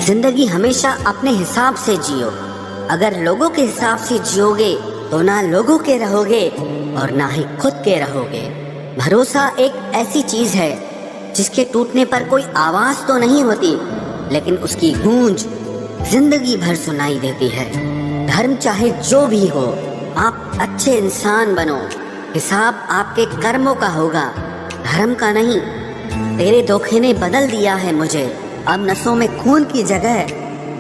जिंदगी हमेशा अपने हिसाब से जियो। अगर लोगों के हिसाब से जियोगे तो ना लोगों के रहोगे और ना ही खुद के रहोगे। भरोसा एक ऐसी चीज है जिसके टूटने पर कोई आवाज तो नहीं होती, लेकिन उसकी गूंज जिंदगी भर सुनाई देती है। धर्म चाहे जो भी हो, आप अच्छे इंसान बनो। हिसाब आपके कर्मों का होगा, धर्म का नहीं। तेरे धोखे ने बदल दिया है मुझे, अब नसों में खून की जगह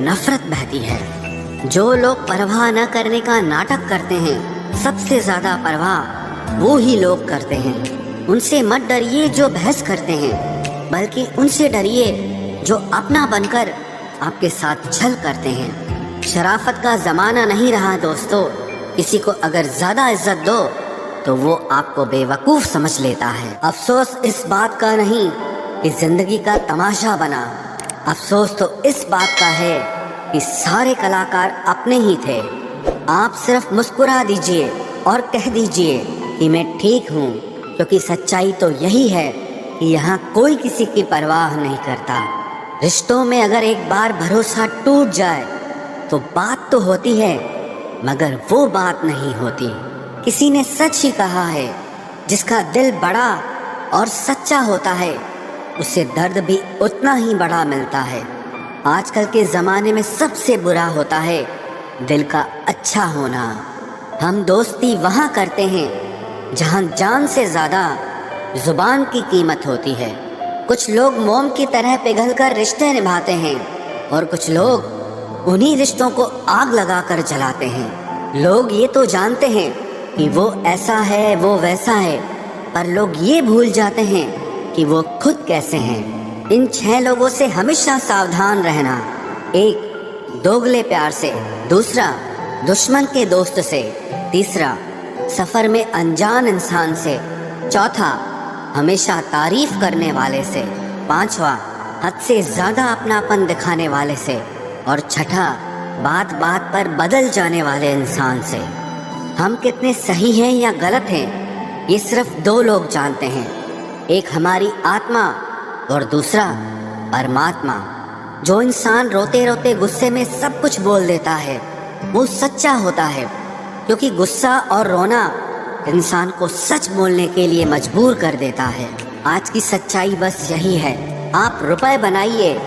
नफरत बहती है। जो लोग परवाह न करने का नाटक करते हैं, सबसे ज्यादा परवाह वो ही लोग करते हैं। उनसे मत डरिए जो बहस करते हैं, बल्कि उनसे डरिए जो अपना बनकर आपके साथ छल करते हैं। शराफत का जमाना नहीं रहा दोस्तों। किसी को अगर ज्यादा इज्जत दो तो वो आपको बेवकूफ समझ लेता है। अफसोस इस बात का नहीं कि जिंदगी का तमाशा बना, अफसोस तो इस बात का है कि सारे कलाकार अपने ही थे। आप सिर्फ मुस्कुरा दीजिए और कह दीजिए कि मैं ठीक हूँ, क्योंकि सच्चाई तो यही है कि यहाँ कोई किसी की परवाह नहीं करता। रिश्तों में अगर एक बार भरोसा टूट जाए तो बात तो होती है, मगर वो बात नहीं होती। किसी ने सच ही कहा है, जिसका दिल बड़ा और सच्चा होता है उसे दर्द भी उतना ही बड़ा मिलता है। आजकल के ज़माने में सबसे बुरा होता है दिल का अच्छा होना। हम दोस्ती वहाँ करते हैं जहाँ जान से ज़्यादा ज़ुबान की कीमत होती है। कुछ लोग मोम की तरह पिघलकर रिश्ते निभाते हैं और कुछ लोग उन्हीं रिश्तों को आग लगाकर जलाते हैं। लोग ये तो जानते हैं कि वो ऐसा है, वो वैसा है, पर लोग ये भूल जाते हैं कि वो खुद कैसे हैं। इन 6 लोगों से हमेशा सावधान रहना। 1, दोगले प्यार से। दूसरा, दुश्मन के दोस्त से। तीसरा, सफर में अनजान इंसान से। चौथा, हमेशा तारीफ करने वाले से। 5वां, हद से ज्यादा अपनापन दिखाने वाले से। और छठा, बात बात पर बदल जाने वाले इंसान से। हम कितने सही हैं या गलत हैं, ये सिर्फ 2 लोग जानते हैं। एक हमारी आत्मा और दूसरा परमात्मा। जो इंसान रोते रोते गुस्से में सब कुछ बोल देता है वो सच्चा होता है, क्योंकि गुस्सा और रोना इंसान को सच बोलने के लिए मजबूर कर देता है। आज की सच्चाई बस यही है, आप रुपए बनाइए,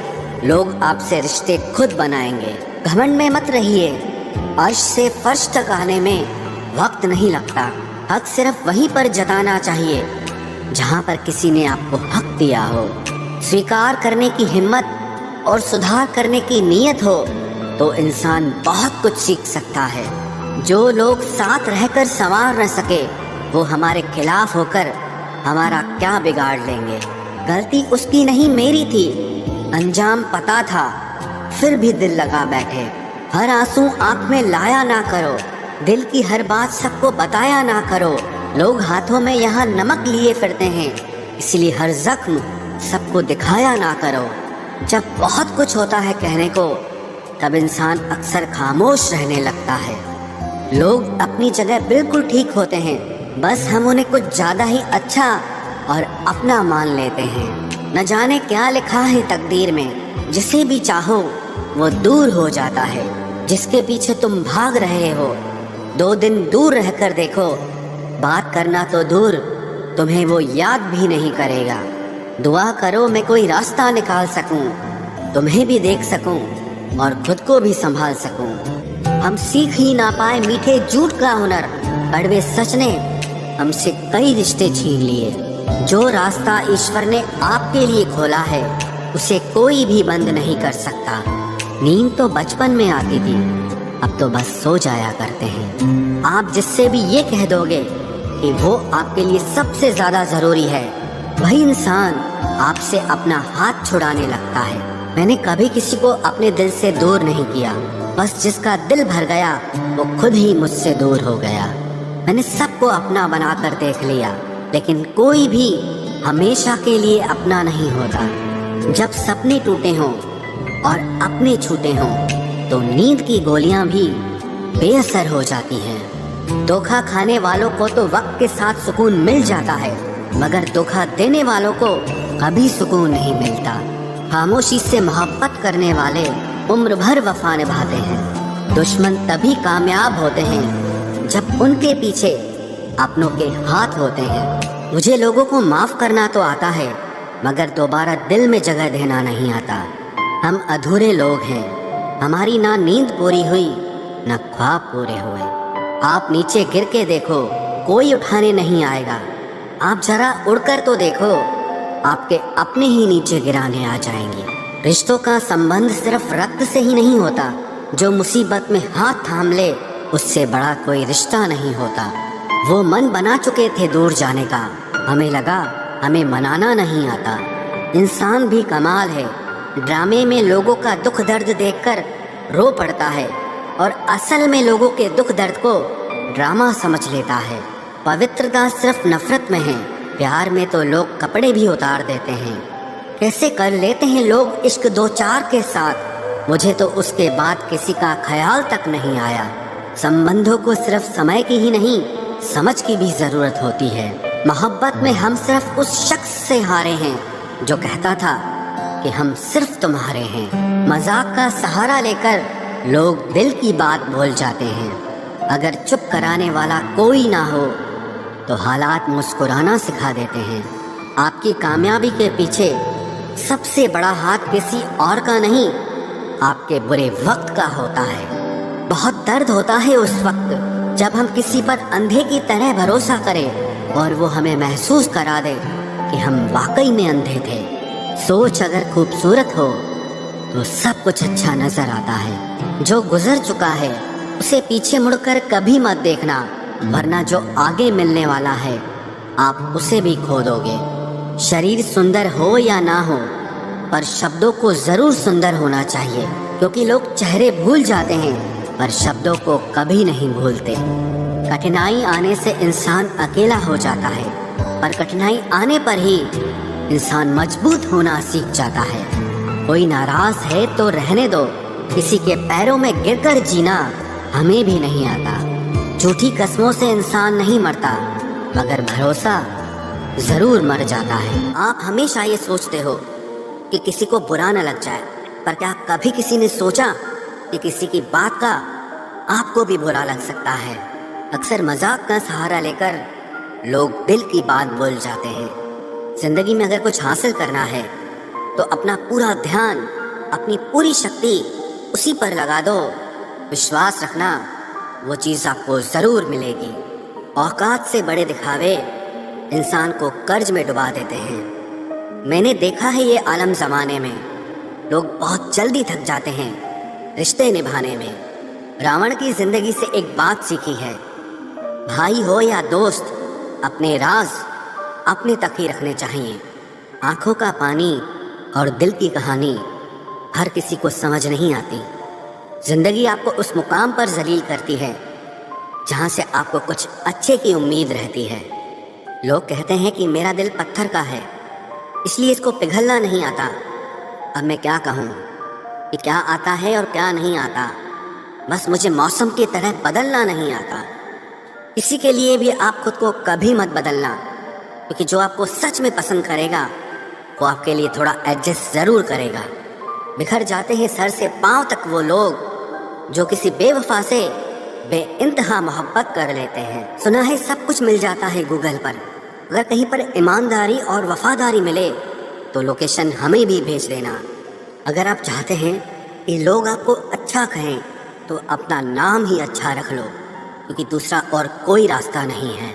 लोग आपसे रिश्ते खुद बनाएंगे। घमंड में मत रहिए, अर्श से फर्श तक आने में वक्त नहीं लगता। हक सिर्फ वहीं पर जताना चाहिए जहाँ पर किसी ने आपको हक दिया हो। स्वीकार करने की हिम्मत और सुधार करने की नीयत हो तो इंसान बहुत कुछ सीख सकता है। जो लोग साथ रहकर संवार न सके वो हमारे खिलाफ होकर हमारा क्या बिगाड़ लेंगे। गलती उसकी नहीं मेरी थी, अंजाम पता था फिर भी दिल लगा बैठे। हर आंसू आंख में लाया ना करो, दिल की हर बात सबको बताया ना करो। लोग हाथों में यहाँ नमक लिए फिरते हैं, इसलिए हर जख्म सबको दिखाया ना करो। जब बहुत कुछ होता है कहने को, तब इंसान अक्सर खामोश रहने लगता है। लोग अपनी जगह बिल्कुल ठीक होते हैं, बस हम उन्हें कुछ ज्यादा ही अच्छा और अपना मान लेते हैं। न जाने क्या लिखा है तकदीर में, जिसे भी चाहो वो दूर हो जाता है। जिसके पीछे तुम भाग रहे हो, 2 दिन दूर रहकर देखो, बात करना तो दूर तुम्हें वो याद भी नहीं करेगा। दुआ करो मैं कोई रास्ता निकाल सकूं, तुम्हें भी देख सकूं और खुद को भी संभाल सकूं। हम सीख ही ना पाए मीठे झूठ का हुनर, कड़वे सच ने हमसे कई रिश्ते छीन लिए। जो रास्ता ईश्वर ने आपके लिए खोला है उसे कोई भी बंद नहीं कर सकता। नींद तो बचपन में आती थी, अब तो बस सो जाया करते हैं। आप जिससे भी ये कह दोगे कि वो आपके लिए सबसे ज्यादा जरूरी है, वही इंसान आपसे अपना हाथ छुड़ाने लगता है। मैंने कभी किसी को अपने दिल से दूर नहीं किया, बस जिसका दिल भर गया वो खुद ही मुझसे दूर हो गया। मैंने सबको अपना बनाकर देख लिया, लेकिन कोई भी हमेशा के लिए अपना नहीं होता। जब सपने टूटे हों और अपने छूटे हों तो नींद की गोलियां भी बेअसर हो जाती हैं। धोखा खाने वालों को तो वक्त के साथ सुकून मिल जाता है, मगर धोखा देने वालों को कभी सुकून नहीं मिलता। खामोशी से मोहब्बत करने वाले उम्र भर वफा निभाते हैं। दुश्मन तभी कामयाब होते हैं जब उनके पीछे अपनों के हाथ होते हैं। मुझे लोगों को माफ करना तो आता है, मगर दोबारा दिल में जगह देना नहीं आता। हम अधूरे लोग हैं, हमारी ना नींद पूरी हुई ना ख्वाब पूरे हुए। आप नीचे गिर के देखो, कोई उठाने नहीं आएगा। आप जरा उड़कर तो देखो, आपके अपने ही नीचे गिराने आ जाएंगे। रिश्तों का संबंध सिर्फ रक्त से ही नहीं होता। जो मुसीबत में हाथ थाम ले, उससे बड़ा कोई रिश्ता नहीं होता। वो मन बना चुके थे दूर जाने का, हमें लगा हमें मनाना नहीं आता। इंसान भी कमाल है, ड्रामे में लोगों का दुख दर्द देखकर रो पड़ता है और असल में लोगों के दुख दर्द को ड्रामा समझ लेता है। पवित्रता सिर्फ नफरत में है, प्यार में तो लोग कपड़े भी उतार देते हैं। कैसे कर लेते हैं लोग इश्क दो चार के साथ, मुझे तो उसके बाद किसी का ख्याल तक नहीं आया। संबंधों को सिर्फ समय की ही नहीं, समझ की भी जरूरत होती है। मोहब्बत में हम सिर्फ उस शख्स से हारे हैं जो कहता था कि हम सिर्फ तुम्हारे हैं। मजाक का सहारा लेकर लोग दिल की बात भूल जाते हैं। अगर चुप कराने वाला कोई ना हो तो हालात मुस्कुराना सिखा देते हैं। आपकी कामयाबी के पीछे सबसे बड़ा हाथ किसी और का नहीं, आपके बुरे वक्त का होता है। बहुत दर्द होता है उस वक्त जब हम किसी पर अंधे की तरह भरोसा करें और वो हमें महसूस करा दे कि हम वाकई में अंधे थे। सोच अगर खूबसूरत हो तो सब कुछ अच्छा नजर आता है। जो गुजर चुका है उसे पीछे मुड़कर कभी मत देखना, वरना जो आगे मिलने वाला है आप उसे भी खो दोगे। शरीर सुंदर हो या ना हो, पर शब्दों को जरूर सुंदर होना चाहिए, क्योंकि लोग चेहरे भूल जाते हैं पर शब्दों को कभी नहीं भूलते। कठिनाई आने से इंसान अकेला हो जाता है, पर कठिनाई आने पर ही इंसान मजबूत होना सीख जाता है। कोई नाराज है तो रहने दो, किसी के पैरों में गिरकर जीना हमें भी नहीं आता। झूठी कस्मों से इंसान नहीं मरता, मगर भरोसा जरूर मर जाता है। आप हमेशा ये सोचते हो कि किसी को बुरा न लग जाए, पर क्या कभी किसी ने सोचा कि किसी की बात का आपको भी बुरा लग सकता है? अक्सर मजाक का सहारा लेकर लोग दिल की बात भूल जाते हैं। जिंदगी में अगर कुछ हासिल करना है तो अपना पूरा ध्यान, अपनी पूरी शक्ति उसी पर लगा दो। विश्वास रखना, वो चीज़ आपको ज़रूर मिलेगी। औकात से बड़े दिखावे इंसान को कर्ज में डुबा देते हैं। मैंने देखा है ये आलम ज़माने में लोग बहुत जल्दी थक जाते हैं रिश्ते निभाने में। रावण की ज़िंदगी से एक बात सीखी है, भाई हो या दोस्त, अपने राज अपने तक ही रखने चाहिए। आंखों का पानी और दिल की कहानी हर किसी को समझ नहीं आती। जिंदगी आपको उस मुकाम पर जलील करती है जहाँ से आपको कुछ अच्छे की उम्मीद रहती है। लोग कहते हैं कि मेरा दिल पत्थर का है, इसलिए इसको पिघलना नहीं आता। अब मैं क्या कहूँ कि क्या आता है और क्या नहीं आता। बस मुझे मौसम की तरह बदलना नहीं आता। किसी के लिए भी आप खुद को कभी मत बदलना, क्योंकि जो आपको सच में पसंद करेगा वो आपके लिए थोड़ा एडजस्ट ज़रूर करेगा। बिखर जाते हैं सर से पांव तक वो लोग जो किसी बेवफा से बेइंतहा मोहब्बत कर लेते हैं। सुना है सब कुछ मिल जाता है गूगल पर, अगर कहीं पर ईमानदारी और वफादारी मिले तो लोकेशन हमें भी भेज देना। अगर आप चाहते हैं कि लोग आपको अच्छा कहें तो अपना नाम ही अच्छा रख लो, क्योंकि दूसरा और कोई रास्ता नहीं है।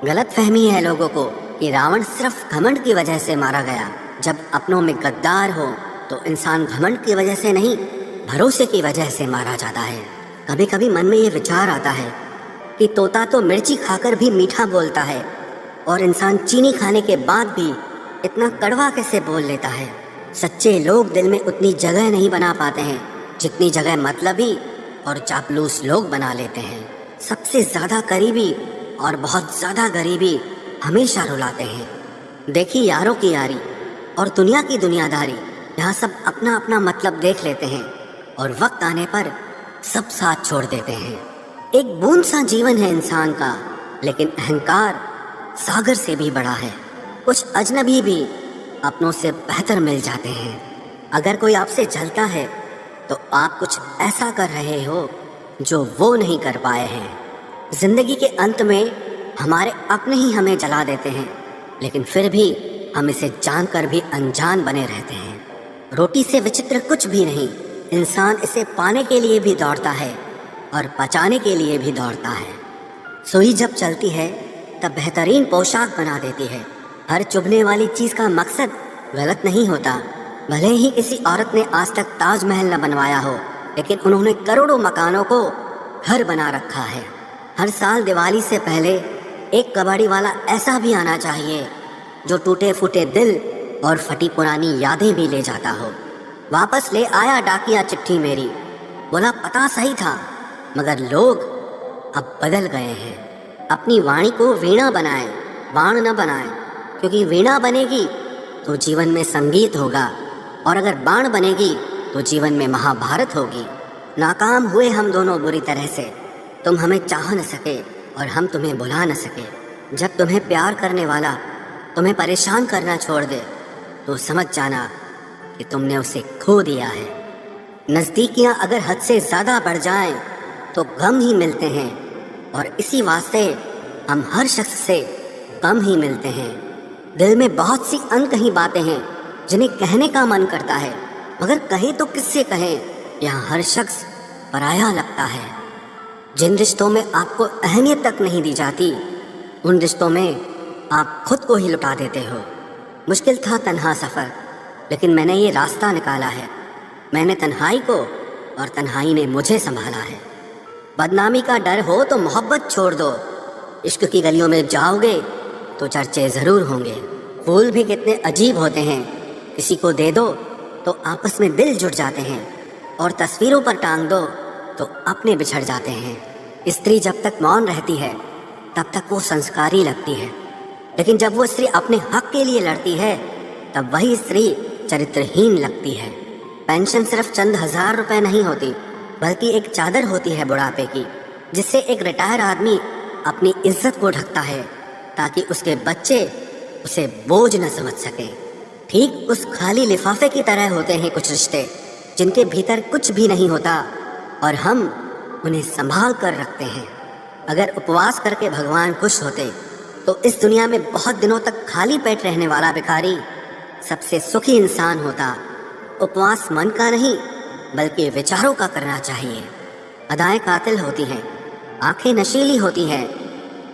गलत फहमी है लोगों को कि रावण सिर्फ घमंड की वजह से मारा गया। जब अपनों में गद्दार हो तो इंसान घमंड की वजह से नहीं, भरोसे की वजह से मारा जाता है। कभी कभी मन में ये विचार आता है कि तोता तो मिर्ची खाकर भी मीठा बोलता है, और इंसान चीनी खाने के बाद भी इतना कड़वा कैसे बोल लेता है। सच्चे लोग दिल में उतनी जगह नहीं बना पाते हैं जितनी जगह मतलबी और चापलूस लोग बना लेते हैं। सबसे ज़्यादा करीबी और बहुत ज़्यादा गरीबी हमेशा रुलाते हैं। देखी यारों की यारी और दुनिया की दुनियादारी, यहाँ सब अपना अपना मतलब देख लेते हैं और वक्त आने पर सब साथ छोड़ देते हैं। एक बूंद सा जीवन है इंसान का, लेकिन अहंकार सागर से भी बड़ा है। कुछ अजनबी भी अपनों से बेहतर मिल जाते हैं। अगर कोई आपसे जलता है تو آپ کچھ ایسا کر رہے ہو جو وہ نہیں کر پائے ہیں۔ زندگی کے انت میں ہمارے اپنے ہی ہمیں جلا دیتے ہیں، لیکن پھر بھی ہم اسے جان کر بھی انجان بنے رہتے ہیں۔ روٹی سے وچتر کچھ بھی نہیں، انسان اسے پانے کے لیے بھی دوڑتا ہے اور پچانے کے لیے بھی دوڑتا ہے۔ سوئی جب چلتی ہے تب بہترین پوشاک بنا دیتی ہے۔ ہر چبھنے والی چیز کا مقصد غلط نہیں ہوتا۔ بھلے ہی کسی عورت نے آج تک تاج محل نہ بنوایا ہو، لیکن انہوں نے کروڑوں مکانوں کو گھر بنا رکھا ہے۔ ہر سال دیوالی سے پہلے ایک کباڑی والا ایسا بھی آنا چاہیے جو ٹوٹے پھوٹے دل اور پھٹی پرانی یادیں بھی لے جاتا ہو۔ واپس لے آیا ڈاکیا چٹھی میری، بولا پتہ صحیح تھا مگر لوگ اب بدل گئے ہیں۔ اپنی وانی کو وینا بنائیں، بان نہ بنائیں، کیونکہ وینا بنے گی تو جیون میں سنگیت ہوگا، اور اگر بان بنے گی تو جیون میں مہا بھارت ہوگی۔ ناکام ہوئے ہم دونوں بری طرح سے، تم ہمیں چاہ نہ سکے اور ہم تمہیں بلا نہ سکے۔ جب تمہیں پیار کرنے والا تمہیں پریشان کرنا چھوڑ دے تو سمجھ جانا کہ تم نے اسے کھو دیا ہے۔ نزدیکیاں اگر حد سے زیادہ بڑھ جائیں تو غم ہی ملتے ہیں، اور اسی واسطے ہم ہر شخص سے کم ہی ملتے ہیں۔ دل میں بہت سی انکہی باتیں ہیں جنہیں کہنے کا من کرتا ہے، مگر کہیں تو کس سے کہیں، یہاں ہر شخص پرایا لگتا ہے۔ جن رشتوں میں آپ کو اہمیت تک نہیں دی جاتی، ان رشتوں میں آپ خود کو ہی لٹا دیتے ہو۔ مشکل تھا تنہا سفر، لیکن میں نے یہ راستہ نکالا ہے۔ میں نے تنہائی کو اور تنہائی نے مجھے سنبھالا ہے۔ بدنامی کا ڈر ہو تو محبت چھوڑ دو، عشق کی گلیوں میں جاؤ گے تو چرچے ضرور ہوں گے۔ پھول بھی کتنے عجیب ہوتے ہیں، کسی کو دے دو تو آپس میں دل جڑ جاتے ہیں، اور تصویروں پر ٹانگ دو تو اپنے بچھڑ جاتے ہیں۔ استری جب تک مون رہتی ہے تب تک وہ سنسکاری لگتی ہے، لیکن جب وہ استری اپنے حق کے لیے لڑتی ہے تب وہی استری چرترہین لگتی ہے۔ پینشن صرف چند ہزار روپے نہیں ہوتی، بلکہ ایک چادر ہوتی ہے بڑھاپے کی، جس سے ایک ریٹائر آدمی اپنی عزت کو ڈھکتا ہے تاکہ اس کے بچے اسے بوجھ نہ سمجھ سکیں۔ ٹھیک اس خالی لفافے کی طرح ہوتے ہیں کچھ رشتے جن کے بھیتر کچھ بھی نہیں ہوتا اور ہم انہیں سنبھال کر رکھتے ہیں۔ اگر اپواس کر کے بھگوان خوش ہوتے تو اس دنیا میں بہت دنوں تک خالی پیٹ رہنے والا بھکاری سب سے سکھی انسان ہوتا۔ اپواس من کا نہیں بلکہ وچاروں کا کرنا چاہیے۔ ادائیں قاتل ہوتی ہیں، آنکھیں نشیلی ہوتی ہیں،